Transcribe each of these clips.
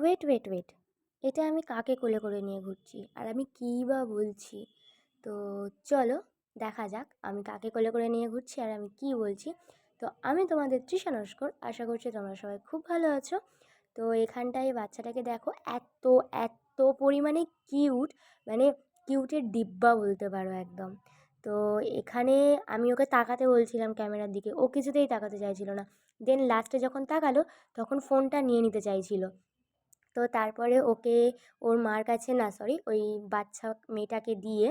Wait wait wait, এটা আমি কাকে কোলে করে নিয়ে ঘুরছি আর আমি কী বা বলছি? তো চলো দেখা যাক আমি কাকে কোলে করে নিয়ে ঘুরছি আর আমি কী বলছি। তো আমি তোমাদের তৃষা নস্কর, আশা করছি তোমরা সবাই খুব ভালো আছো। তো এখানটায় বাচ্চাটাকে দেখো, এত এত পরিমাণে কিউট, মানে কিউটের ডিব্বা বলতে পারো একদম। তো এখানে আমি ওকে তাকাতে বলছিলাম ক্যামেরার দিকে, ও কিছুতেই তাকাতে চাইছিল না। দেন লাস্টে যখন তাকালো তখন ফোনটা নিয়ে নিতে চাইছিল। তো তারপরে ওকে ওর মার কাছে, না সরি, ওই বাচ্চা মেয়েটাকে দিয়ে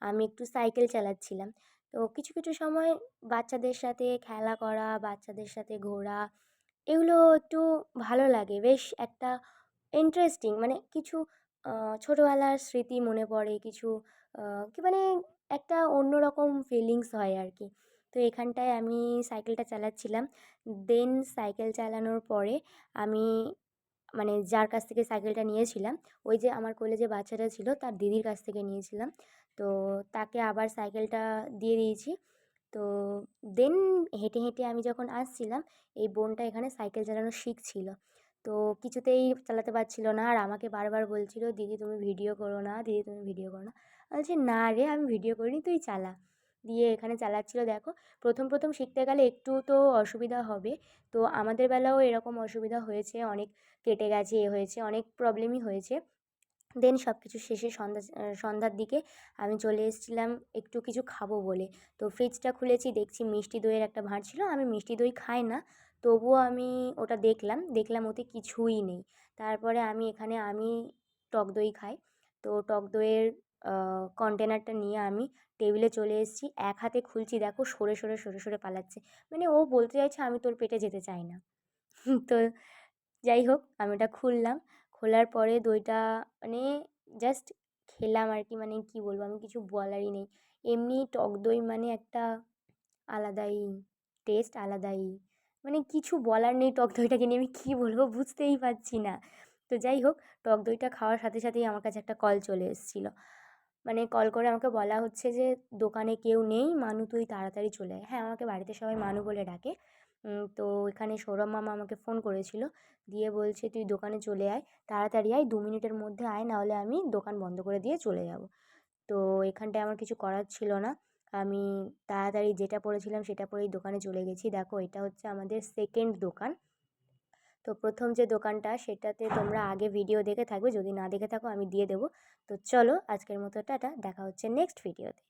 আমি একটু সাইকেল চালাচ্ছিলাম। তো কিছু কিছু সময় বাচ্চাদের সাথে খেলা করা, বাচ্চাদের সাথে ঘোরা, এগুলো একটু ভালো লাগে, বেশ একটা ইন্টারেস্টিং, মানে কিছু ছোটোবেলার স্মৃতি মনে পড়ে, কিছু কি মানে একটা অন্যরকম ফিলিংস হয় আর কি। তো এখানটায় আমি সাইকেলটা চালাচ্ছিলাম। দেন সাইকেল চালানোর পরে আমি, মানে যার কাছ থেকে সাইকেলটা নিয়েছিলাম, ওই যে আমার কোলে যে বাচ্চাটা ছিল তার দিদির কাছ থেকে নিয়েছিলাম। তো তাকে আবার সাইকেলটা দিয়ে দিয়েছি। তো দেন হেঁটে হেঁটে আমি যখন আসছিলাম, এই বোনটা এখানে সাইকেল চালানো শিখছিল। তো কিছুতেই চালাতে পারছিল না আর আমাকে বারবার বলছিল, দিদি তুমি ভিডিও করো না, দিদি তুমি ভিডিও করো না। আমি বলছি না রে, আমি ভিডিও করিনি, তুই চালা। দিয়ে এখানে চালাচ্ছিল দেখো। প্রথম প্রথম শিখতে গেলে একটু তো অসুবিধা হবে। তো আমাদের বেলাও এরকম অসুবিধা হয়েছে, অনেক কেটে গেছে, এ হয়েছে, অনেক প্রবলেমই হয়েছে। দেন সব কিছু শেষে সন্ধ্যার দিকে আমি চলে এসেছিলাম একটু কিছু খাবো বলে। তো ফ্রিজটা খুলেছি, দেখছি মিষ্টি দইয়ের একটা ভাঁড় ছিল। আমি মিষ্টি দই খাই না, তবুও আমি ওটা দেখলাম, দেখলাম ওতে কিছুই নেই। তারপরে আমি টক দই খাই। তো টক দইয়ের কন্টেনারটা নিয়ে আমি টেবিলে চলে এসেছি। এক হাতে খুলছি, দেখো সরে সরে সরে সরে পালাচ্ছে। মানে ও বলতে চাইছে আমি তোর পেটে যেতে চাই না। তো যাই হোক, আমি ওটা খুললাম। খোলার পরে দইটা, মানে জাস্ট খেলাম আর কি, মানে কী বলবো, আমি কিছু বলারই নেই। এমনি টক দই মানে একটা আলাদাই টেস্ট, আলাদাই, মানে কিছু বলার নেই টক দইটাকে নিয়ে আমি কী বলবো বুঝতেই পারছি না। তো যাই হোক, টক দইটা খাওয়ার সাথে সাথেই আমার কাছে একটা কল চলে এসেছিল। মানে কল করে আমাকে বলা হচ্ছে যে দোকানে কেউ নেই, মানু তুই তাড়াতাড়ি চলে আয়। হ্যাঁ, আমাকে বাড়িতে সবাই মানু বলে ডাকে। তো এখানে সৌরভ মামা আমাকে ফোন করেছিল, দিয়ে বলছে তুই দোকানে চলে আয়, তাড়াতাড়ি আয়, 2 মিনিটের মধ্যে আয়, নাহলে আমি দোকান বন্ধ করে দিয়ে চলে যাব। তো এখানটায় আমার কিছু করার ছিল না। আমি তাড়াতাড়ি যেটা পড়েছিলাম সেটা পরেই দোকানে চলে গেছি। দেখো এটা হচ্ছে আমাদের সেকেন্ড দোকান। তো প্রথম যে দোকানটা সেটাতে তোমরা আগে ভিডিও দেখে থাকবে, যদি না দেখে থাকো আমি দিয়ে দেবো। তো চলো আজকের মতো টাটা, দেখা হচ্ছে নেক্সট ভিডিওতে।